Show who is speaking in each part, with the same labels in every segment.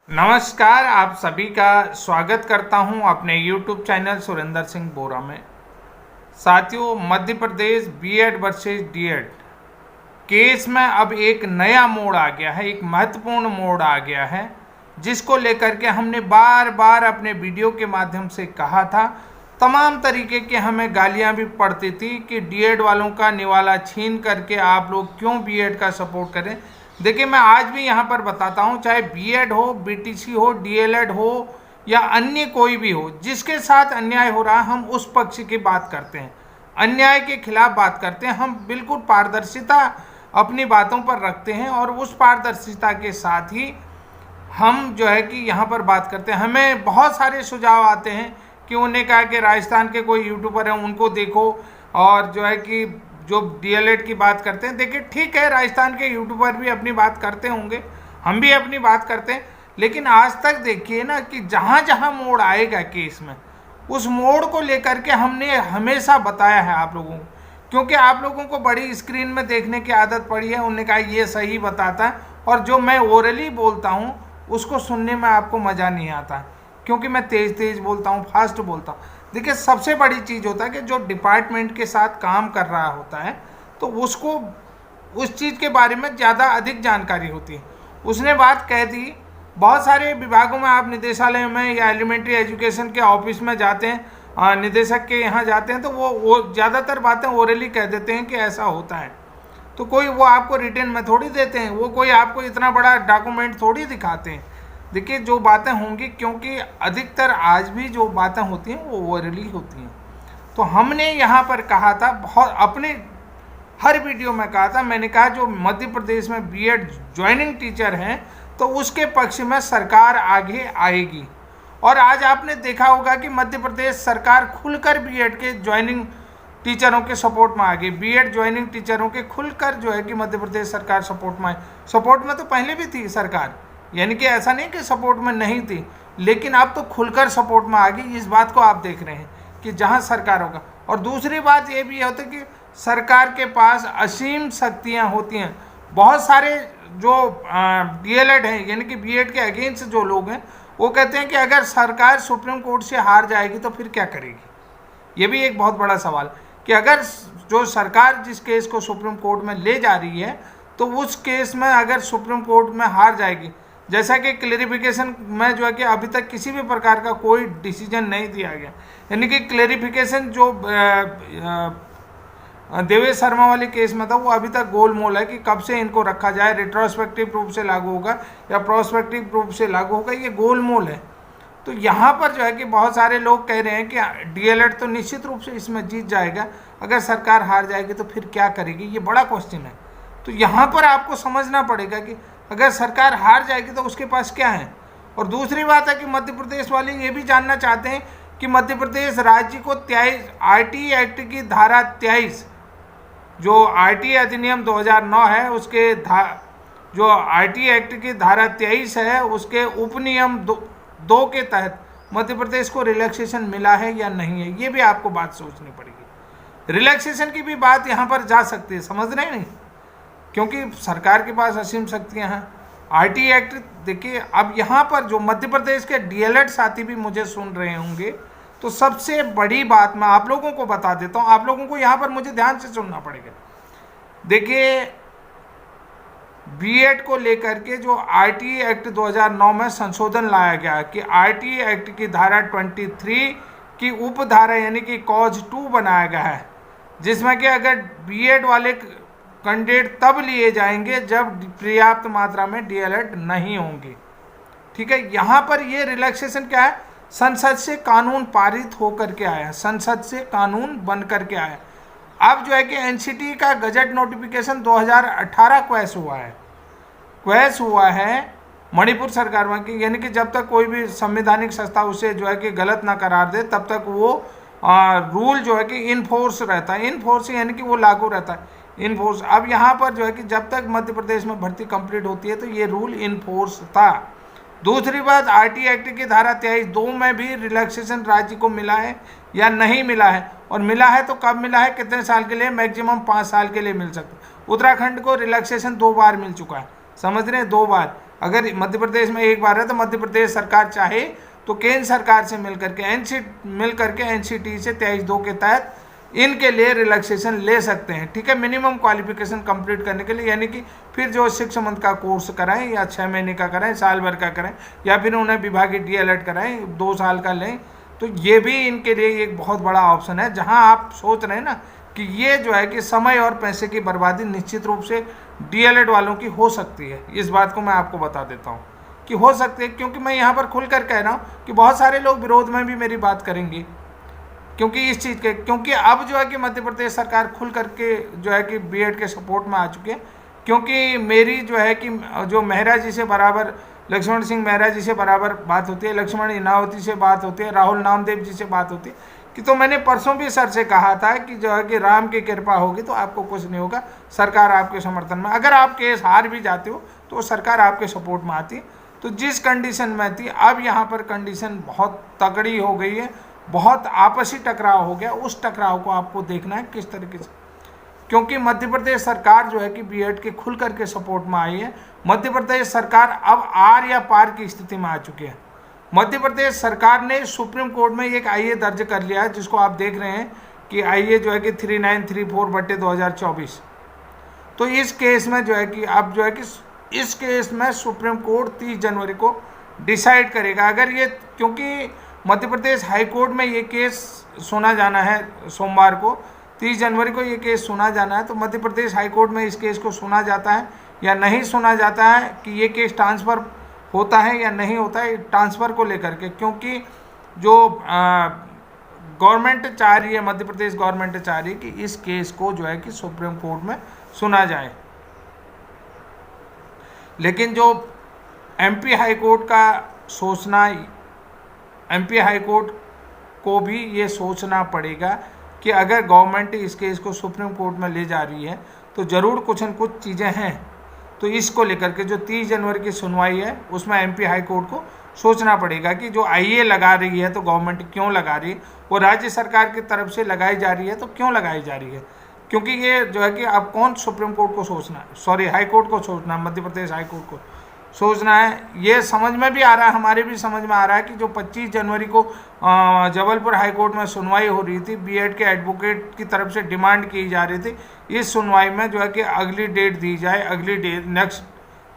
Speaker 1: नमस्कार, आप सभी का स्वागत करता हूं अपने YouTube चैनल सुरेंद्र सिंह बोरा में। साथियों, Madhya Pradesh BEd versus DEd case में अब एक नया मोड़ आ गया है, एक महत्वपूर्ण मोड़ आ गया है, जिसको लेकर के हमने बार बार अपने वीडियो के माध्यम से कहा था। तमाम तरीके के हमें गालियां भी पड़ती थी कि डीएड वालों का निवाला छीन करके आप लोग क्यों बीएड का सपोर्ट करें। देखिए, मैं आज भी यहाँ पर बताता हूँ, चाहे बीएड हो, बीटीसी हो, डीएलएड हो या अन्य कोई भी हो, जिसके साथ अन्याय हो रहा है हम उस पक्ष की बात करते हैं, अन्याय के खिलाफ बात करते हैं। हम बिल्कुल पारदर्शिता अपनी बातों पर रखते हैं और उस पारदर्शिता के साथ ही हम जो है कि यहाँ पर बात करते हैं। हमें बहुत सारे सुझाव आते हैं कि उन्हें कहा कि राजस्थान के कोई यूट्यूबर हैं उनको देखो, और जो है कि जो डीएलएड की बात करते हैं। देखिए, ठीक है, राजस्थान के यूट्यूबर भी अपनी बात करते होंगे, हम भी अपनी बात करते हैं, लेकिन आज तक देखिए ना कि जहाँ जहाँ मोड़ आएगा केस में, उस मोड़ को लेकर के हमने हमेशा बताया है आप लोगों को, क्योंकि आप लोगों को बड़ी स्क्रीन में देखने की आदत पड़ी है। उन्होंने कहा ये सही बताता है, और जो मैं ओरली बोलता हूँ उसको सुनने में आपको मज़ा नहीं आता, क्योंकि मैं तेज़ तेज़ बोलता हूँ, फास्ट बोलता हूँ। देखिए, सबसे बड़ी चीज़ होता है कि जो डिपार्टमेंट के साथ काम कर रहा होता है तो उसको उस चीज़ के बारे में ज़्यादा अधिक जानकारी होती है। उसने बात कह दी। बहुत सारे विभागों में आप निदेशालय में या एलिमेंट्री एजुकेशन के ऑफिस में जाते हैं, निदेशक के यहाँ जाते हैं, तो वो ज़्यादातर बातें ओरली कह देते हैं कि ऐसा होता है। तो कोई वो आपको रिटर्न में थोड़ी देते हैं, वो कोई आपको इतना बड़ा डॉक्यूमेंट थोड़ी दिखाते हैं। देखिए, जो बातें होंगी, क्योंकि अधिकतर आज भी जो बातें होती हैं वो ओरली होती हैं। तो हमने यहाँ पर कहा था, बहुत अपने हर वीडियो में कहा था, मैंने कहा जो मध्य प्रदेश में बीएड ज्वाइनिंग टीचर हैं तो उसके पक्ष में सरकार आगे आएगी। और आज आपने देखा होगा कि मध्य प्रदेश सरकार खुलकर बीएड के ज्वाइनिंग टीचरों के सपोर्ट में आ गई। बीएड ज्वाइनिंग टीचरों के खुलकर जो है कि मध्य प्रदेश सरकार सपोर्ट में आई। सपोर्ट में तो पहले भी थी सरकार, यानी कि ऐसा नहीं कि सपोर्ट में नहीं थी, लेकिन अब तो खुलकर सपोर्ट में आ गई। इस बात को आप देख रहे हैं कि जहां सरकार होगा। और दूसरी बात ये भी होती है कि सरकार के पास असीम शक्तियां होती हैं। बहुत सारे जो डीएलएड हैं, यानी कि बीएड के अगेंस्ट जो लोग हैं, वो कहते हैं कि अगर सरकार सुप्रीम कोर्ट से हार जाएगी तो फिर क्या करेगी। ये भी एक बहुत बड़ा सवाल कि अगर जो सरकार जिस केस को सुप्रीम कोर्ट में ले जा रही है तो उस केस में अगर सुप्रीम कोर्ट में हार जाएगी, जैसा कि क्लेरिफिकेशन में जो है कि अभी तक किसी भी प्रकार का कोई डिसीजन नहीं दिया गया, यानी कि क्लेरिफिकेशन जो देवेश शर्मा वाले केस में था वो अभी तक गोलमोल है कि कब से इनको रखा जाए, रिट्रोस्पेक्टिव रूप से लागू होगा या प्रोस्पेक्टिव रूप से लागू होगा, ये गोलमोल है। तो यहाँ पर जो है कि बहुत सारे लोग कह रहे हैं कि डीएलएड तो निश्चित रूप से इसमें जीत जाएगा, अगर सरकार हार जाएगी तो फिर क्या करेगी, ये बड़ा क्वेश्चन है। तो यहाँ पर आपको समझना पड़ेगा कि अगर सरकार हार जाएगी तो उसके पास क्या है। और दूसरी बात है कि मध्य प्रदेश वाले ये भी जानना चाहते हैं कि मध्य प्रदेश राज्य को 23 आरटीई एक्ट की धारा 23, जो आरटीई अधिनियम 2009 है, उसके जो आरटीई एक्ट की धारा 23 है, उसके उपनियम 2 के तहत मध्य प्रदेश को रिलैक्सेशन मिला है या नहीं है, ये भी आपको बात सोचनी पड़ेगी। रिलैक्सेशन की भी बात यहाँ पर जा सकती है, समझ रहे हैं नहीं, क्योंकि सरकार के पास असीम शक्तियां हैं। आरटीई एक्ट देखिए, अब यहाँ पर जो मध्य प्रदेश के डीएलएड साथी भी मुझे सुन रहे होंगे, तो सबसे बड़ी बात मैं आप लोगों को बता देता हूँ, आप लोगों को यहाँ पर मुझे ध्यान से सुनना पड़ेगा। देखिए, बीएड को लेकर के जो आरटीई एक्ट 2009 में संशोधन लाया गया कि आरटीई एक्ट की धारा 23 की उपधारा यानी कि कॉज 2 बनाया गया है, जिसमें कि अगर बीएड वाले कैंडिडेट तब लिए जाएंगे जब पर्याप्त मात्रा में डीएलएड नहीं होंगे। ठीक है, यहाँ पर ये रिलैक्सेशन क्या है, संसद से कानून पारित होकर के आया, संसद से कानून बन करके आया। अब जो है कि एनसीटी का गजट नोटिफिकेशन 2018 क्वैश हुआ है मणिपुर सरकार में कि, यानी कि जब तक कोई भी संवैधानिक संस्था उसे जो है कि गलत ना करार दे तब तक वो रूल जो है कि इनफोर्स रहता है। इनफोर्स यानी कि वो लागू रहता है, इनफोर्स। अब यहाँ पर जो है कि जब तक मध्य प्रदेश में भर्ती कंप्लीट होती है तो ये रूल इनफोर्स था। दूसरी बात, आरटीई एक्ट की धारा 23(2) में भी रिलैक्सेशन राज्य को मिला है या नहीं मिला है, और मिला है तो कब मिला है, कितने साल के लिए, मैक्सिमम 5 साल के लिए मिल सकता है। उत्तराखंड को रिलैक्सेशन 2 बार मिल चुका है, समझ रहे हैं, 2 बार। अगर मध्य प्रदेश में एक बार है तो मध्य प्रदेश सरकार चाहे तो केंद्र सरकार से मिल करके एनसीटी से 23(2) के तहत इनके लिए रिलैक्सेशन ले सकते हैं, ठीक है, मिनिमम क्वालिफिकेशन कंप्लीट करने के लिए। यानी कि फिर जो 6 मंथ का कोर्स कराएं या 6 महीने का कराएं, साल भर का कराएं, या फिर उन्हें विभागीय DLED कराएं, 2 साल का लें, तो ये भी इनके लिए एक बहुत बड़ा ऑप्शन है। जहां आप सोच रहे हैं ना कि ये जो है कि समय और पैसे की बर्बादी निश्चित रूप से DLED वालों की हो सकती है, इस बात को मैं आपको बता देता हूँ कि हो सकती है, क्योंकि मैं यहाँ पर खुलकर कह रहा हूँ कि बहुत सारे लोग विरोध में भी मेरी बात करेंगे, क्योंकि इस चीज़ के, क्योंकि अब जो है कि मध्य प्रदेश सरकार खुल करके जो है कि बीएड के सपोर्ट में आ चुके हैं। क्योंकि मेरी जो है कि जो मेहरा जी से बराबर, लक्ष्मण सिंह मेहरा जी से बराबर बात होती है, लक्ष्मण इनावती से बात होती है, राहुल नामदेव जी से बात होती है कि, तो मैंने परसों भी सर से कहा था कि जो है कि राम की कृपा होगी तो आपको कुछ नहीं होगा, सरकार आपके समर्थन में, अगर आप केस हार भी जाते हो तो सरकार आपके सपोर्ट में आती है। तो जिस कंडीशन में थी, अब यहाँ पर कंडीशन बहुत तगड़ी हो गई है, बहुत आपसी टकराव हो गया। उस टकराव को आपको देखना है किस तरीके से, क्योंकि मध्य प्रदेश सरकार जो है कि बीएड के खुल करके सपोर्ट में आई है। मध्य प्रदेश सरकार अब आर या पार की स्थिति में आ चुकी है। मध्य प्रदेश सरकार ने सुप्रीम कोर्ट में एक आईए दर्ज कर लिया है, जिसको आप देख रहे हैं कि आईए जो है कि 3934/2024। तो इस केस में जो है कि अब जो है कि इस केस में सुप्रीम कोर्ट 30 जनवरी को डिसाइड करेगा। अगर ये, क्योंकि मध्य प्रदेश हाई कोर्ट में ये केस सुना जाना है सोमवार को, 30 जनवरी को ये केस सुना जाना है, तो मध्य प्रदेश हाई कोर्ट में इस केस को सुना जाता है या नहीं सुना जाता है, कि ये केस ट्रांसफ़र होता है या नहीं होता है, ट्रांसफ़र को लेकर के। क्योंकि जो गवर्नमेंट चाह रही है, मध्य प्रदेश गवर्नमेंट चाह रही है कि इस केस को जो है कि सुप्रीम कोर्ट में सुना जाए, लेकिन जो एमपी हाई कोर्ट का सोचना, एमपी हाई कोर्ट को भी ये सोचना पड़ेगा कि अगर गवर्नमेंट इस केस को सुप्रीम कोर्ट में ले जा रही है तो ज़रूर कुछ न कुछ चीज़ें हैं। तो इसको लेकर के जो 30 जनवरी की सुनवाई है उसमें एमपी हाई कोर्ट को सोचना पड़ेगा कि जो आईए लगा रही है तो गवर्नमेंट क्यों लगा रही है, वो राज्य सरकार की तरफ से लगाई जा रही है तो क्यों लगाई जा रही है। क्योंकि ये जो है कि अब कौन सुप्रीम कोर्ट को सोचना है, सॉरी हाई कोर्ट को सोचना है, मध्य प्रदेश हाई कोर्ट को सोचना है। ये समझ में भी आ रहा है, हमारे भी समझ में आ रहा है कि जो 25 जनवरी को जबलपुर हाई कोर्ट में सुनवाई हो रही थी, बीएड के एडवोकेट की तरफ से डिमांड की जा रही थी, इस सुनवाई में जो है कि अगली डेट दी जाए, अगली डेट नेक्स्ट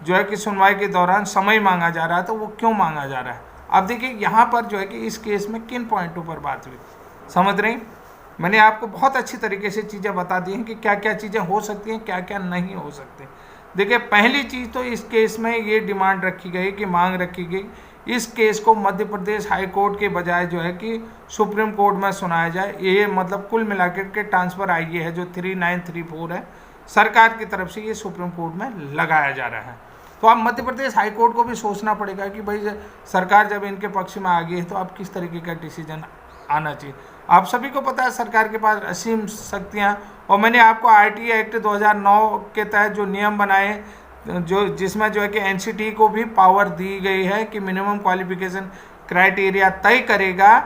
Speaker 1: जो है कि सुनवाई के दौरान समय मांगा जा रहा है। तो वो क्यों मांगा जा रहा है, अब देखिए यहाँ पर जो है कि इस केस में किन पॉइंटों पर बात हुई, समझ रहे हैं। मैंने आपको बहुत अच्छी तरीके से चीज़ें बता दी हैं कि क्या क्या चीज़ें हो सकती हैं, क्या क्या नहीं हो सकती। देखिए, पहली चीज़ तो इस केस में ये डिमांड रखी गई कि मांग रखी गई, इस केस को मध्य प्रदेश हाई कोर्ट के बजाय जो है कि सुप्रीम कोर्ट में सुनाया जाए। ये मतलब कुल मिलाकर के ट्रांसफ़र आईए है जो 3934 है, सरकार की तरफ से ये सुप्रीम कोर्ट में लगाया जा रहा है। तो अब मध्य प्रदेश हाई कोर्ट को भी सोचना पड़ेगा कि भाई सरकार जब इनके पक्ष में आ गई है तो अब किस तरीके का डिसीजन आना चाहिए। आप सभी को पता है सरकार के पास असीम शक्तियाँ, और मैंने आपको आरटीआई एक्ट 2009 के तहत जो नियम बनाए, जो जिसमें जो है कि एनसीटी को भी पावर दी गई है कि मिनिमम क्वालिफिकेशन क्राइटेरिया तय करेगा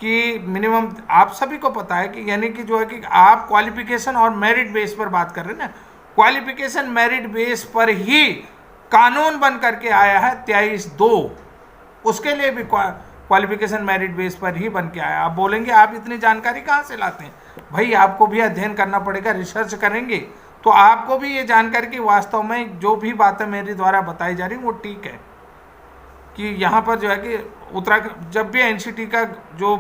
Speaker 1: कि मिनिमम, आप सभी को पता है कि यानी कि जो है कि आप क्वालिफिकेशन और मेरिट बेस पर बात कर रहे हैं ना, क्वालिफिकेशन मेरिट बेस पर ही कानून बन करके आया है 23(2), उसके लिए भी क्वालिफिकेशन मेरिट बेस पर ही बन के आया। आप बोलेंगे आप इतनी जानकारी कहाँ से लाते हैं, भाई आपको भी अध्ययन करना पड़ेगा, रिसर्च करेंगे तो आपको भी ये जानकारी कि वास्तव में जो भी बातें मेरे द्वारा बताई जा रही वो ठीक है। कि यहाँ पर जो है कि उत्तराखंड, जब भी एनसीटी का जो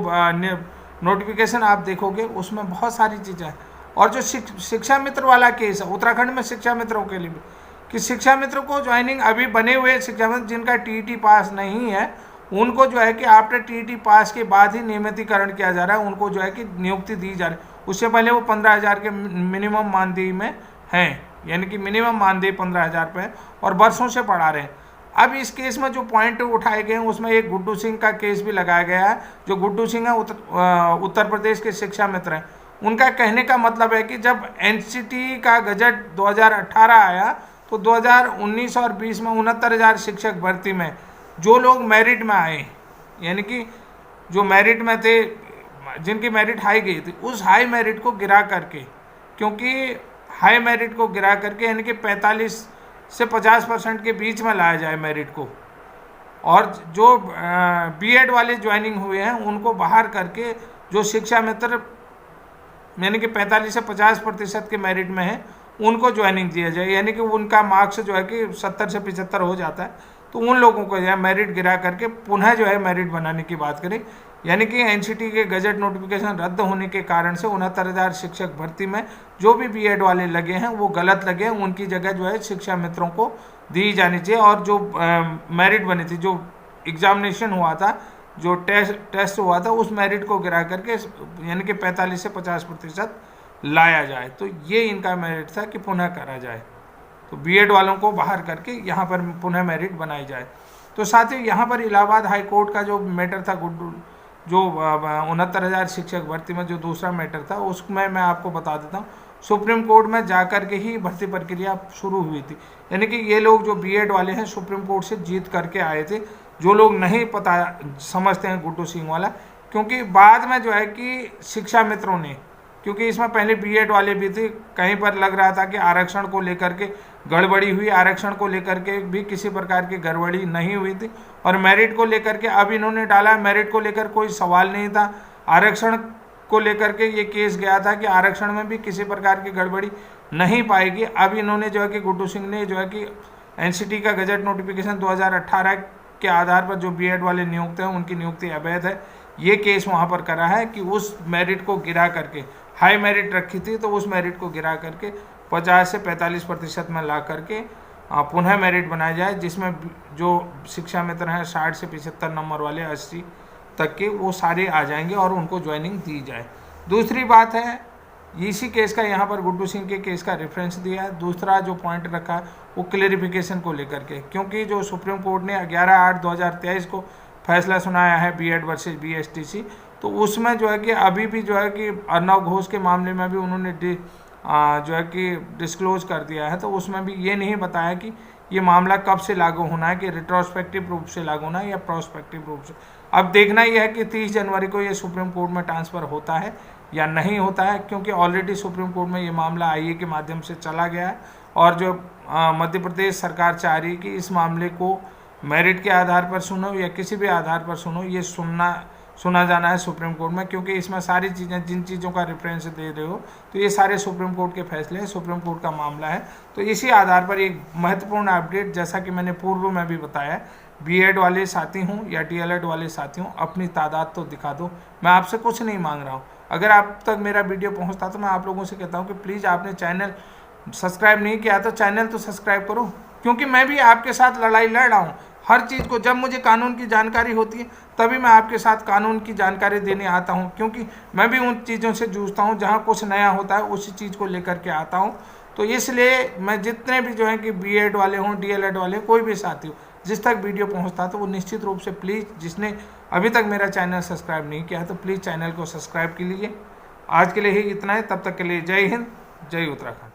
Speaker 1: नोटिफिकेशन आप देखोगे उसमें बहुत सारी चीज़ें हैं। और जो शिक्षा मित्र वाला केस है उत्तराखंड में, शिक्षा मित्रों के लिए भी, कि शिक्षा मित्रों को ज्वाइनिंग अभी बने हुए शिक्षा मित्र जिनका टीईटी पास नहीं है, उनको जो है कि आफ्टर टीईटी पास के बाद ही नियमितीकरण किया जा रहा है, उनको जो है कि नियुक्ति दी जा रही है। उससे पहले वो 15,000 के मिनिमम मानदेय में हैं, यानी कि मिनिमम मानदेय 15,000 पे है और वर्षों से पढ़ा रहे हैं। अब इस केस में जो पॉइंट उठाए गए हैं उसमें एक गुड्डू सिंह का केस भी लगाया गया है। जो गुड्डू सिंह है उत्तर प्रदेश के शिक्षा मित्र हैं। उनका कहने का मतलब है कि जब एनसीटी का गजट 2018 आया तो 2019 और 20 में 69,000 शिक्षक भर्ती में जो लोग मेरिट में आए, यानी कि जो मेरिट में थे, जिनकी मेरिट हाई गई थी, उस हाई मेरिट को गिरा करके, क्योंकि हाई मेरिट को गिरा करके यानी कि 45 से 50% के बीच में लाया जाए मेरिट को, और जो बीएड वाले ज्वाइनिंग हुए हैं उनको बाहर करके जो शिक्षा मित्र यानी कि 45 से 50% के मेरिट में है उनको ज्वाइनिंग दिया जाए, यानी कि उनका मार्क्स जो है कि 70 से 75 हो जाता है तो उन लोगों को जो है मेरिट गिरा करके पुनः जो है मेरिट बनाने की बात करें। यानी कि एनसीटी के गजट नोटिफिकेशन रद्द होने के कारण से 69,000 शिक्षक भर्ती में जो भी बीएड वाले लगे हैं वो गलत लगे हैं, उनकी जगह जो है शिक्षा मित्रों को दी जानी चाहिए। और जो मेरिट बनी थी, जो एग्जामिनेशन हुआ था, जो टेस्ट हुआ था, उस मेरिट को गिरा करके यानी कि 45 से 50% लाया जाए। तो ये इनका मेरिट था कि पुनः करा जाए, तो बीएड वालों को बाहर करके यहाँ पर पुनः मेरिट बनाई जाए। तो साथ ही यहाँ पर इलाहाबाद हाई कोर्ट का जो मैटर था, गुड्डू जो 69,000 शिक्षक भर्ती में जो दूसरा मैटर था, उसमें मैं आपको बता देता हूँ सुप्रीम कोर्ट में जाकर के ही भर्ती प्रक्रिया शुरू हुई थी। यानी कि ये लोग जो बीएड वाले हैं सुप्रीम कोर्ट से जीत करके आए थे, जो लोग नहीं पता समझते हैं गुड्डू सिंह वाला, क्योंकि बाद में जो है कि शिक्षा मित्रों ने, क्योंकि इसमें पहले बीएड वाले भी थे, कहीं पर लग रहा था कि आरक्षण को लेकर के गड़बड़ी हुई, आरक्षण को लेकर के भी किसी प्रकार की गड़बड़ी नहीं हुई थी, और मेरिट को लेकर के अब इन्होंने डाला, मेरिट को लेकर कोई सवाल नहीं था, आरक्षण को लेकर के ये केस गया था कि आरक्षण में भी किसी प्रकार की गड़बड़ी नहीं पाएगी। अब इन्होंने जो है कि गुड्डू सिंह ने जो है कि एनसीटी का गजट नोटिफिकेशन 2018 के आधार पर जो बीएड वाले नियुक्त हैं उनकी नियुक्ति अवैध है, ये केस वहाँ पर करा है कि उस मेरिट को गिरा करके, हाई मेरिट रखी थी तो उस मेरिट को गिरा करके 50 से 45% में ला करके पुनः मेरिट बनाया जाए, जिसमें जो शिक्षा मित्र हैं 60 से 75 नंबर वाले 80 तक के वो सारे आ जाएंगे और उनको ज्वाइनिंग दी जाए। दूसरी बात है, इसी केस का यहाँ पर गुड्डू सिंह के केस का रेफरेंस दिया है। दूसरा जो पॉइंट रखा है वो क्लेरिफिकेशन को लेकर के, क्योंकि जो सुप्रीम कोर्ट ने 11/8/2023 को फैसला सुनाया है बीएड वर्सेस बीएसटीसी, तो उसमें जो है कि अभी भी जो है कि अर्नव घोष के मामले में भी उन्होंने जो है कि डिस्क्लोज कर दिया है, तो उसमें भी ये नहीं बताया कि ये मामला कब से लागू होना है, कि रिट्रोस्पेक्टिव रूप से लागू होना है या प्रोस्पेक्टिव रूप से। अब देखना यह है कि 30 जनवरी को ये सुप्रीम कोर्ट में ट्रांसफ़र होता है या नहीं होता है, क्योंकि ऑलरेडी सुप्रीम कोर्ट में ये मामला आईए के माध्यम से चला गया है, और जो मध्य प्रदेश सरकार चाह रही है कि इस मामले को मेरिट के आधार पर सुनो या किसी भी आधार पर सुनो, ये सुना जाना है सुप्रीम कोर्ट में, क्योंकि इसमें सारी चीज़ें, जिन चीज़ों का रेफरेंस दे रहे हो तो ये सारे सुप्रीम कोर्ट के फैसले हैं, सुप्रीम कोर्ट का मामला है। तो इसी आधार पर एक महत्वपूर्ण अपडेट, जैसा कि मैंने पूर्व में भी बताया, बीएड वाले साथी हूँ या डीएलएड वाले साथी हूँ, अपनी तादाद तो दिखा दो, मैं आपसे कुछ नहीं मांग रहा हूँ। अगर आप तक मेरा वीडियो पहुँचता तो मैं आप लोगों से कहता हूँ कि प्लीज़ आपने चैनल सब्सक्राइब नहीं किया तो चैनल तो सब्सक्राइब करो, क्योंकि मैं भी आपके साथ लड़ाई लड़ रहा हूँ। हर चीज़ को, जब मुझे कानून की जानकारी होती है तभी मैं आपके साथ कानून की जानकारी देने आता हूँ, क्योंकि मैं भी उन चीज़ों से जूझता हूँ, जहाँ कुछ नया होता है उसी चीज़ को लेकर के आता हूँ। तो इसलिए मैं जितने भी जो है कि बीएड वाले हों, डीएलएड वाले, कोई भी साथी हो, जिस तक वीडियो पहुँचता तो वो निश्चित रूप से प्लीज़, जिसने अभी तक मेरा चैनल सब्सक्राइब नहीं किया है तो प्लीज़ चैनल को सब्सक्राइब कीजिए। आज के लिए ही इतना है, तब तक के लिए जय हिंद, जय उत्तराखंड।